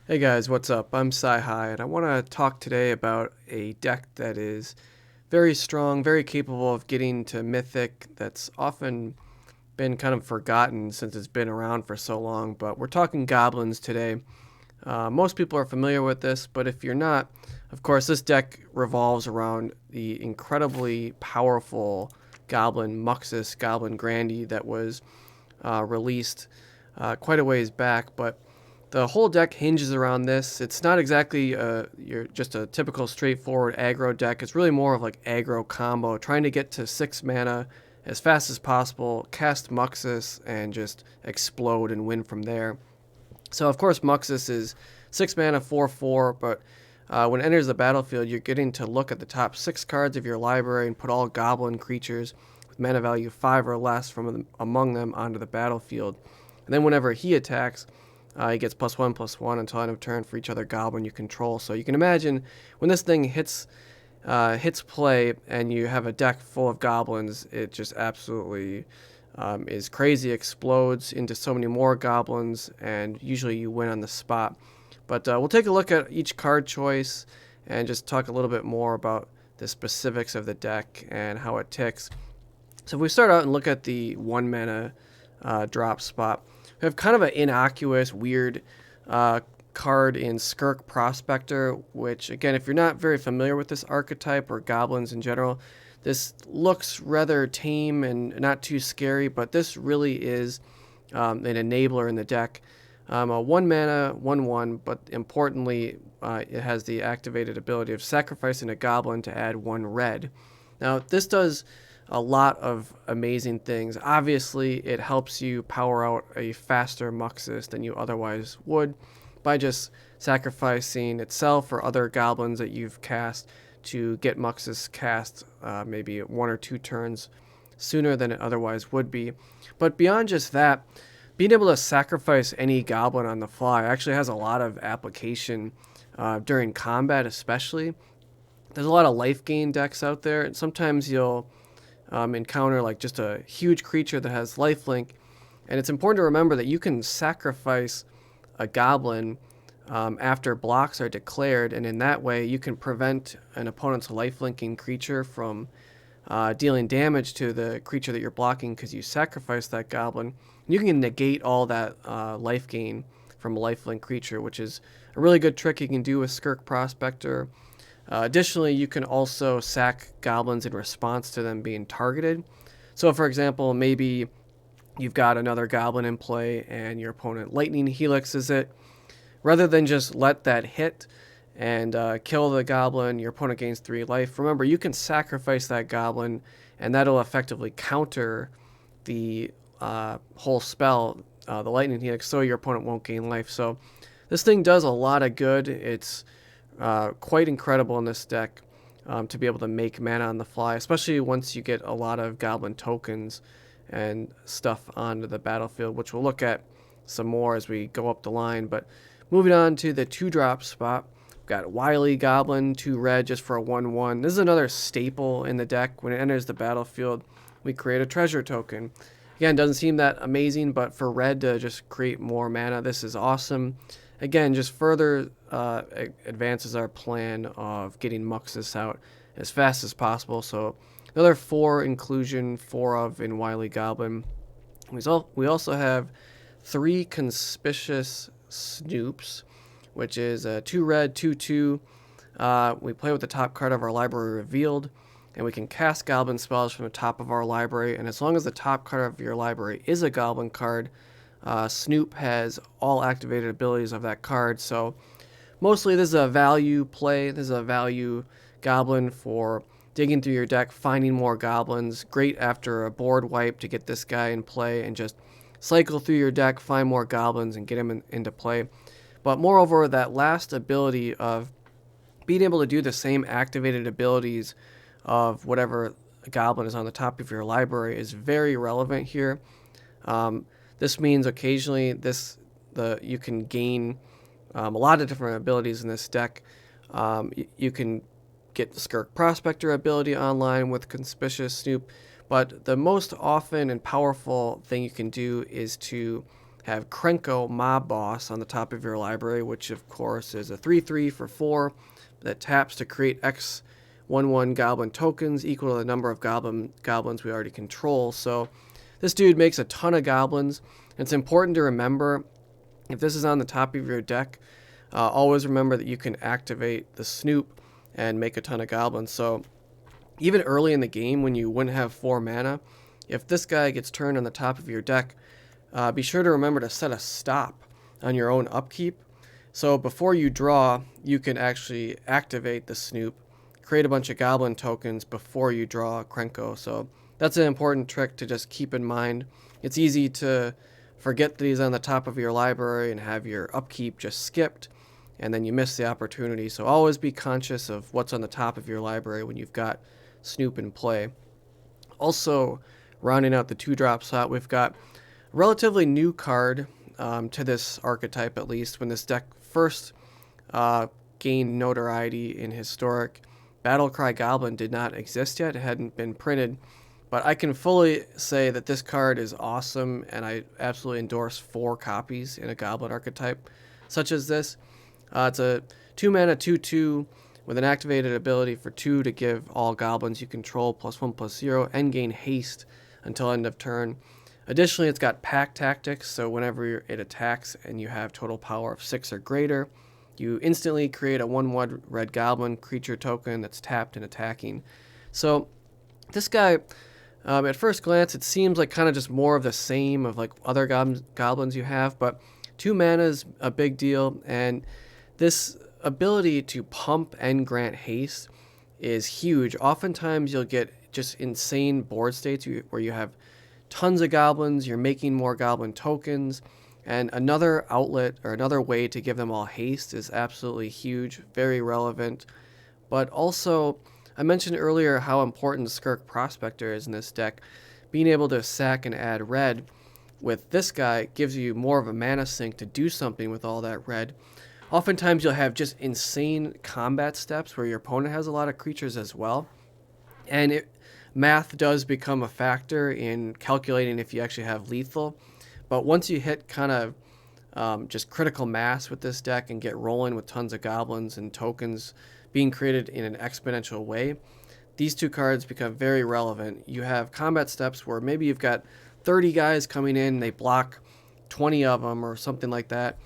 Hey guys, what's up? I'm Sci-Hi, and I want to talk today about a deck that is very strong, very capable of getting to Mythic, that's often been kind of forgotten since it's been around for so long, but we're talking Goblins today. Most people are familiar with this, but if you're not, of course, this deck revolves around the incredibly powerful Goblin Muxus, Goblin Grandee that was released quite a ways back, but the whole deck hinges around this. It's not exactly just a typical straightforward aggro deck. It's really more of like aggro combo, trying to get to 6 mana as fast as possible, cast Muxus, and just explode and win from there. So of course Muxus is 6 mana 4/4, but when it enters the battlefield, you're getting to look at the top 6 cards of your library and put all Goblin creatures with mana value 5 or less from among them onto the battlefield. And then whenever he attacks, he gets +1/+1 until end of turn for each other Goblin you control. So you can imagine when this thing hits play and you have a deck full of Goblins, it just absolutely is crazy, explodes into so many more Goblins, and usually you win on the spot. But we'll take a look at each card choice and just talk a little bit more about the specifics of the deck and how it ticks. So if we start out and look at the 1 mana drop spot, we have kind of an innocuous, weird card in Skirk Prospector, which, again, if you're not very familiar with this archetype or Goblins in general, this looks rather tame and not too scary, but this really is an enabler in the deck. A 1 mana, 1/1, but importantly, it has the activated ability of sacrificing a Goblin to add 1 red. Now, this does a lot of amazing things. Obviously, it helps you power out a faster Muxus than you otherwise would by just sacrificing itself or other Goblins that you've cast to get Muxus cast maybe 1 or 2 turns sooner than it otherwise would be. But beyond just that, being able to sacrifice any Goblin on the fly actually has a lot of application during combat, especially. There's a lot of life gain decks out there, and sometimes you'll encounter like just a huge creature that has lifelink, and it's important to remember that you can sacrifice a Goblin after blocks are declared, and in that way you can prevent an opponent's lifelinking creature from dealing damage to the creature that you're blocking because you sacrificed that Goblin. You can negate all that life gain from a lifelink creature, which is a really good trick you can do with Skirk Prospector. Additionally, you can also sack Goblins in response to them being targeted. So, for example, maybe you've got another Goblin in play and your opponent Lightning Helixes it. Rather than just let that hit and kill the Goblin, your opponent gains 3 life. Remember, you can sacrifice that Goblin, and that'll effectively counter the whole spell, the Lightning Helix, so your opponent won't gain life. So this thing does a lot of good. It's quite incredible in this deck to be able to make mana on the fly, especially once you get a lot of Goblin tokens and stuff onto the battlefield, which we'll look at some more as we go up the line. But moving on to the 2-drop spot, we've got Wily Goblin, 2 red just for a 1/1. This is another staple in the deck. When it enters the battlefield, we create a treasure token. Again, doesn't seem that amazing, but for red to just create more mana, this is awesome. Again, just further advances our plan of getting Muxus out as fast as possible. So another 4 inclusion, 4 of in Wily Goblin. We also have 3 Conspicuous Snoops, which is 2 red, 2/2. We play with the top card of our library revealed, and we can cast Goblin spells from the top of our library. And as long as the top card of your library is a Goblin card, Snoop has all activated abilities of that card. So mostly this is a value play. This is a value Goblin for digging through your deck, finding more Goblins. Great after a board wipe to get this guy in play and just cycle through your deck, find more Goblins, and get him into play. But moreover, that last ability of being able to do the same activated abilities of whatever Goblin is on the top of your library is very relevant here. This means occasionally you can gain a lot of different abilities in this deck. You can get the Skirk Prospector ability online with Conspicuous Snoop, but the most often and powerful thing you can do is to have Krenko Mob Boss on the top of your library, which of course is a 3/3 for 4 that taps to create X 1/1 Goblin tokens equal to the number of goblins we already control. So this dude makes a ton of goblins. It's important to remember, if this is on the top of your deck, always remember that you can activate the Snoop and make a ton of goblins. So even early in the game when you wouldn't have 4 mana, if this guy gets turned on the top of your deck, be sure to remember to set a stop on your own upkeep. So before you draw, you can actually activate the Snoop, create a bunch of goblin tokens before you draw Krenko. So that's an important trick to just keep in mind. It's easy to forget that he's on the top of your library and have your upkeep just skipped, and then you miss the opportunity. So always be conscious of what's on the top of your library when you've got Snoop in play. Also, rounding out the 2-drop slot, we've got a relatively new card to this archetype, at least. When this deck first gained notoriety in Historic, Battle Cry Goblin did not exist yet. It hadn't been printed. But I can fully say that this card is awesome, and I absolutely endorse 4 copies in a Goblin archetype such as this. It's a 2-mana 2/2 with an activated ability for 2 to give all goblins you control +1/+0 and gain haste until end of turn. Additionally, it's got pack tactics, so whenever it attacks and you have total power of 6 or greater, you instantly create a 1/1 red goblin creature token that's tapped and attacking. So this guy, at first glance, it seems like kind of just more of the same of like other goblins you have, but 2 mana is a big deal, and this ability to pump and grant haste is huge. Oftentimes you'll get just insane board states where you have tons of goblins, you're making more goblin tokens, and another outlet or another way to give them all haste is absolutely huge, very relevant. But also, I mentioned earlier how important Skirk Prospector is in this deck. Being able to sack and add red with this guy gives you more of a mana sink to do something with all that red. Oftentimes you'll have just insane combat steps where your opponent has a lot of creatures as well. And math does become a factor in calculating if you actually have lethal. But once you hit kind of just critical mass with this deck and get rolling with tons of goblins and tokens being created in an exponential way, these 2 cards become very relevant. You have combat steps where maybe you've got 30 guys coming in, they block 20 of them or something like that.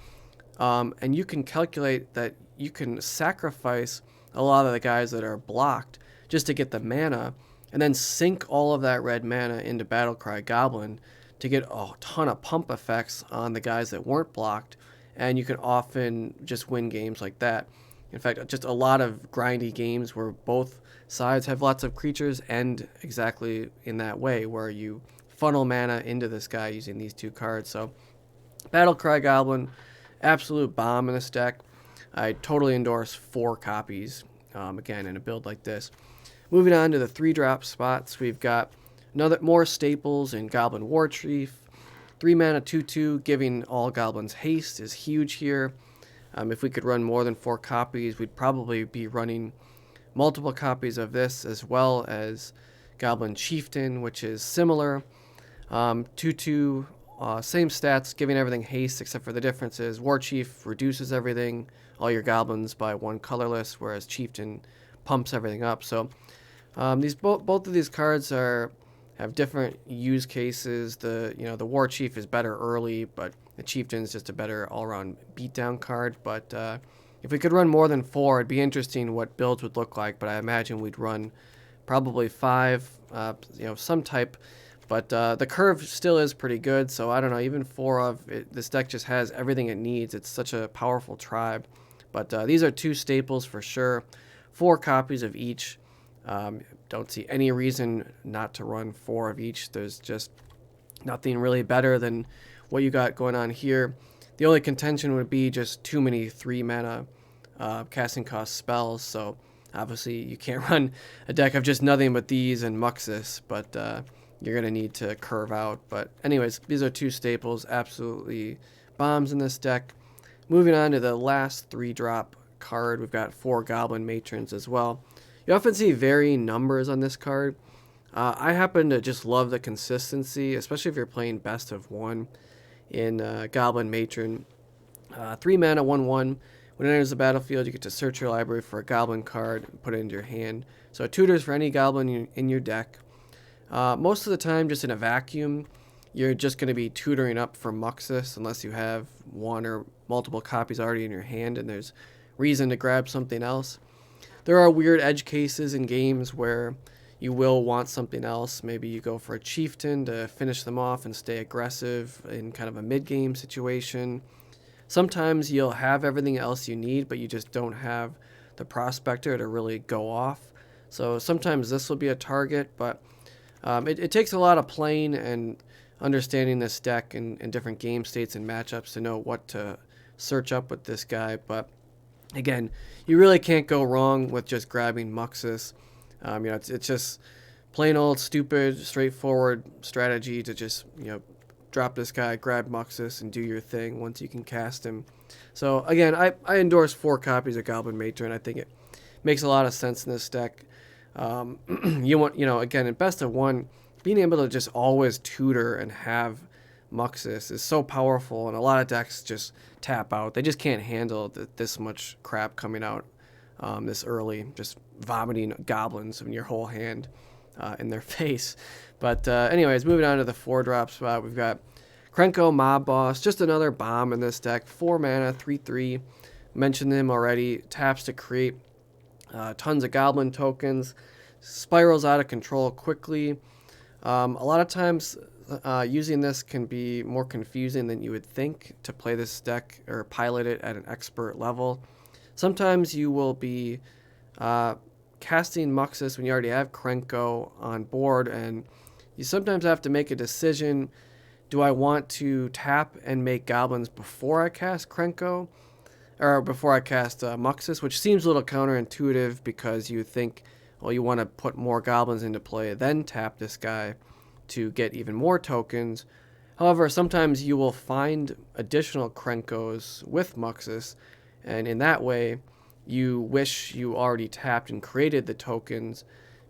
And you can calculate that you can sacrifice a lot of the guys that are blocked just to get the mana, and then sink all of that red mana into Battle Cry Goblin to get a ton of pump effects on the guys that weren't blocked, and you can often just win games like that. In fact, just a lot of grindy games where both sides have lots of creatures end exactly in that way, where you funnel mana into this guy using these 2 cards. So Battle Cry Goblin, absolute bomb in this deck. I totally endorse 4 copies, again, in a build like this. Moving on to the 3-drop spots, we've got more staples in Goblin Warchief. 3 mana 2/2, giving all goblins haste is huge here. If we could run more than 4 copies, we'd probably be running multiple copies of this, as well as Goblin Chieftain, which is similar. 2/2, same stats, giving everything haste, except for the difference is Warchief reduces everything, all your goblins, by 1 colorless, whereas Chieftain pumps everything up. So both of these cards have different use cases. The Warchief is better early, but the Chieftain is just a better all-around beatdown card. But if we could run more than 4, it'd be interesting what builds would look like. But I imagine we'd run probably 5, some type. But the curve still is pretty good, so I don't know, even 4 of it, this deck just has everything it needs. It's such a powerful tribe. But these are 2 staples for sure. 4 copies of each. Don't see any reason not to run 4 of each. There's just nothing really better than what you got going on here. The only contention would be just too many 3 mana casting cost spells. So obviously you can't run a deck of just nothing but these and Muxus, but you're going to need to curve out. But anyways, these are 2 staples, absolutely bombs in this deck. Moving on to the last 3-drop card, we've got 4 Goblin Matrons as well. You often see varying numbers on this card. I happen to just love the consistency, especially if you're playing best of 1. in Goblin Matron. 3 mana, 1/1. When it enters the battlefield, you get to search your library for a goblin card and put it into your hand. So it tutors for any goblin in your deck. Most of the time, just in a vacuum, you're just going to be tutoring up for Muxus unless you have one or multiple copies already in your hand and there's reason to grab something else. There are weird edge cases in games where you will want something else. Maybe you go for a Chieftain to finish them off and stay aggressive in kind of a mid-game situation. Sometimes you'll have everything else you need, but you just don't have the Prospector to really go off. So sometimes this will be a target, but it takes a lot of playing and understanding this deck in different game states and matchups to know what to search up with this guy. But again, you really can't go wrong with just grabbing Muxus. It's just plain old stupid, straightforward strategy to just drop this guy, grab Muxus, and do your thing once you can cast him. So again, I endorse 4 copies of Goblin Matron. I think it makes a lot of sense in this deck. Again, in best of 1, being able to just always tutor and have Muxus is so powerful, and a lot of decks just tap out. They just can't handle this much crap coming out this early, just vomiting goblins in your whole hand in their face. But anyways, moving on to the 4-drop spot, we've got Krenko Mob Boss, just another bomb in this deck. 4 mana, 3/3. Mentioned them already. Taps to create tons of goblin tokens. Spirals out of control quickly. A lot of times using this can be more confusing than you would think to play this deck or pilot it at an expert level. Sometimes you will be casting Muxus when you already have Krenko on board, and you sometimes have to make a decision. Do I want to tap and make goblins before I cast Krenko, or before I cast Muxus, which seems a little counterintuitive because you think, well, you want to put more goblins into play, then tap this guy to get even more tokens. However, sometimes you will find additional Krenkos with Muxus, and in that way, you wish you already tapped and created the tokens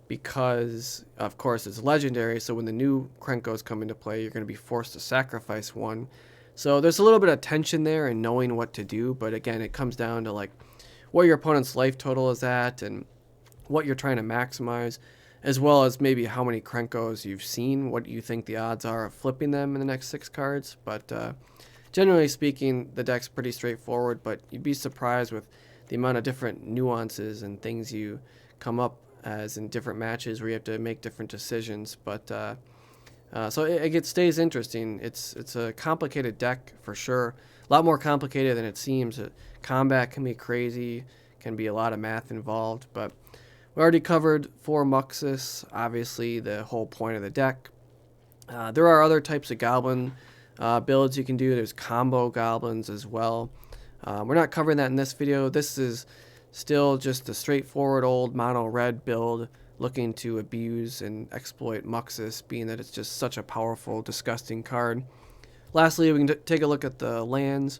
because, of course, it's legendary, so when the new Krenkos come into play, you're going to be forced to sacrifice one. So there's a little bit of tension there in knowing what to do, but again, it comes down to like what your opponent's life total is at and what you're trying to maximize, as well as maybe how many Krenkos you've seen, what you think the odds are of flipping them in the next 6 cards. But generally speaking, the deck's pretty straightforward, but you'd be surprised with the amount of different nuances and things you come up as in different matches where you have to make different decisions. But so it stays interesting. It's a complicated deck for sure. A lot more complicated than it seems. Combat can be crazy, can be a lot of math involved, but we already covered 4 Muxus, obviously the whole point of the deck. There are other types of goblin builds you can do. There's combo goblins as well. We're not covering that in this video. This is still just a straightforward old mono red build looking to abuse and exploit Muxus, being that it's just such a powerful, disgusting card. Lastly, we can take a look at the lands.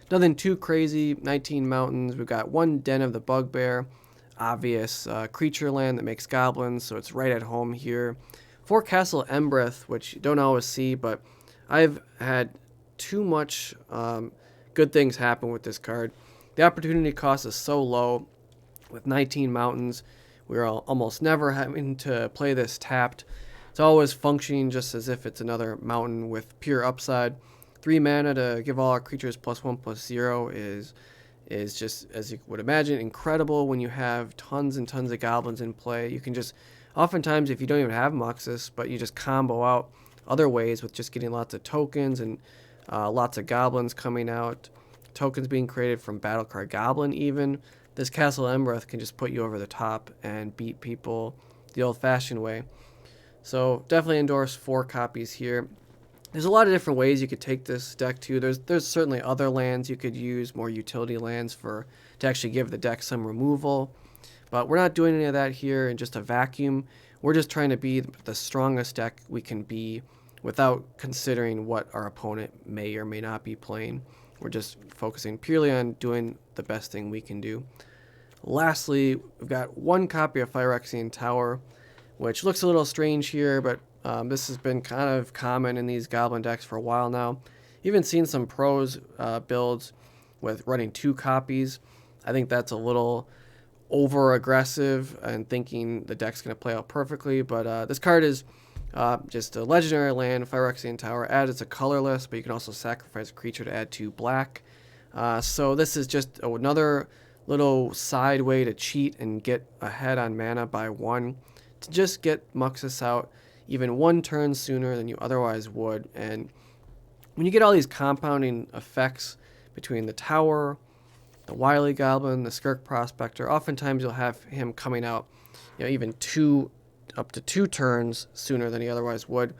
Nothing too crazy. 19 mountains. We've got 1 Den of the Bugbear, obvious creature land that makes goblins, so it's right at home here. 4 Castle Embereth, which you don't always see, but I've had too much good things happen with this card. The opportunity cost is so low. With 19 mountains, we're almost never having to play this tapped. It's always functioning just as if it's another mountain with pure upside. 3 mana to give all our creatures +1/+0 is just, as you would imagine, incredible when you have tons and tons of goblins in play. You can just, oftentimes if you don't even have Muxus, but you just combo out other ways with just getting lots of tokens and lots of goblins coming out, tokens being created from Battle Cry Goblin even. This Castle Embereth can just put you over the top and beat people the old-fashioned way. So definitely endorse 4 copies here. There's a lot of different ways you could take this deck too. There's certainly other lands you could use, more utility lands to actually give the deck some removal. But we're not doing any of that here in just a vacuum. We're just trying to be the strongest deck we can be without considering what our opponent may or may not be playing. We're just focusing purely on doing the best thing we can do. Lastly, we've got 1 copy of Phyrexian Tower, which looks a little strange here, but this has been kind of common in these Goblin decks for a while now. Even seen some pros builds with running 2 copies. I think that's a little over aggressive and thinking the deck's going to play out perfectly. But this card is just a legendary land, Phyrexian Tower. Add it's a colorless, but you can also sacrifice a creature to add 2 black. So this is just another little side way to cheat and get ahead on mana by 1, to just get Muxus out even 1 turn sooner than you otherwise would. And when you get all these compounding effects between the tower, the Wily Goblin, the Skirk Prospector, oftentimes you'll have him coming out, even up to 2 turns sooner than he otherwise would,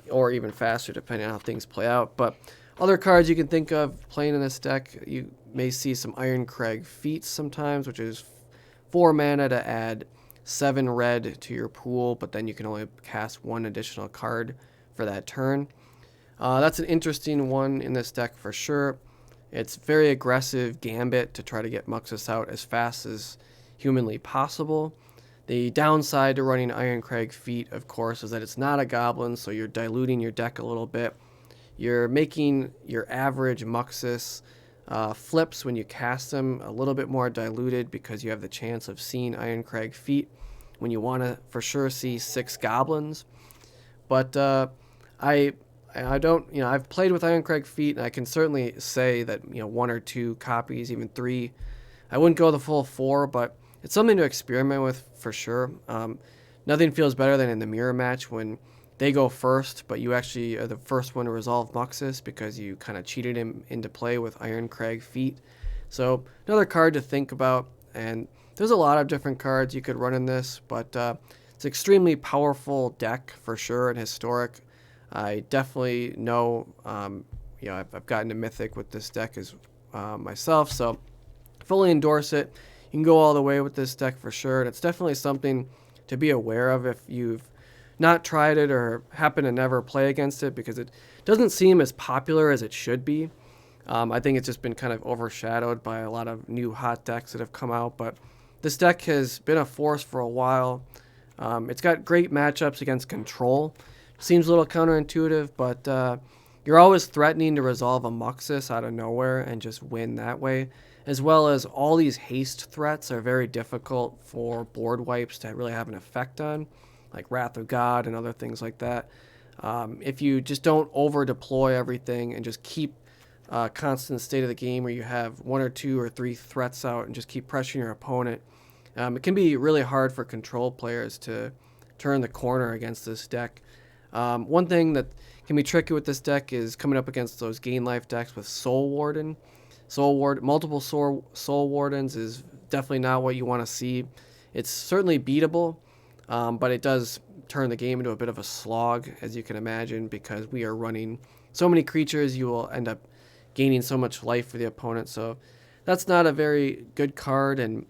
or even faster depending on how things play out. But other cards you can think of playing in this deck, you may see some Irencrag Feats sometimes, which is 4 mana to add 7 red to your pool, but then you can only cast 1 additional card for that turn. That's an interesting one in this deck for sure. It's very aggressive gambit to try to get Muxus out as fast as humanly possible. The downside to running Irencrag Feat, of course, is that it's not a goblin, so you're diluting your deck a little bit. You're making your average Muxus flips when you cast them a little bit more diluted, because you have the chance of seeing Irencrag Feat when you want to for sure see 6 goblins. But I don't, I've played with Irencrag Feat, and I can certainly say that, 1 or 2 copies, even 3, I wouldn't go the full 4, but it's something to experiment with for sure. Nothing feels better than in the mirror match when they go first, but you actually are the first one to resolve Muxus because you kind of cheated him into play with Irencrag Feat. So another card to think about, and there's a lot of different cards you could run in this, but it's an extremely powerful deck for sure and historic. I definitely know, I've gotten to Mythic with this deck as myself, so fully endorse it. You can go all the way with this deck for sure, and it's definitely something to be aware of if you've not tried it or happen to never play against it, because it doesn't seem as popular as it should be. I think it's just been kind of overshadowed by a lot of new hot decks that have come out, but this deck has been a force for a while. It's got great matchups against control. Seems a little counterintuitive, but you're always threatening to resolve a Muxus out of nowhere and just win that way, as well as all these haste threats are very difficult for board wipes to really have an effect on, like Wrath of God and other things like that. If you just don't over deploy everything and just keep constant state of the game where you have 1 or 2 or 3 threats out and just keep pressuring your opponent, it can be really hard for control players to turn the corner against this deck. One thing that can be tricky with this deck is coming up against those gain life decks with Soul Warden. Multiple Soul Wardens is definitely not what you want to see. It's certainly beatable, but it does turn the game into a bit of a slog, as you can imagine, because we are running so many creatures, you will end up gaining so much life for the opponent. So that's not a very good card, and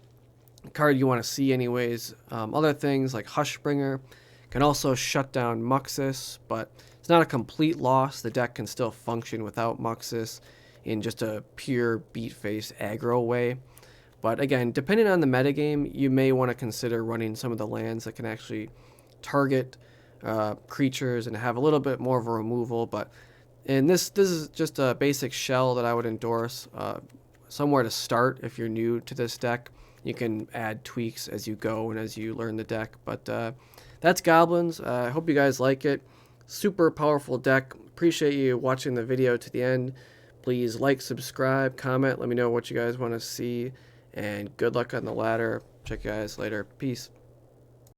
a card you want to see anyways. Other things like Hushbringer can also shut down Muxus, but it's not a complete loss. The deck can still function without Muxus in just a pure beat-face aggro way. But again, depending on the metagame, you may want to consider running some of the lands that can actually target creatures and have a little bit more of a removal. But this is just a basic shell that I would endorse. Somewhere to start if you're new to this deck. You can add tweaks as you go and as you learn the deck. But that's Goblins. I hope you guys like it. Super powerful deck. Appreciate you watching the video to the end. Please like, subscribe, comment. Let me know what you guys want to see. And good luck on the ladder. Check you guys later. Peace.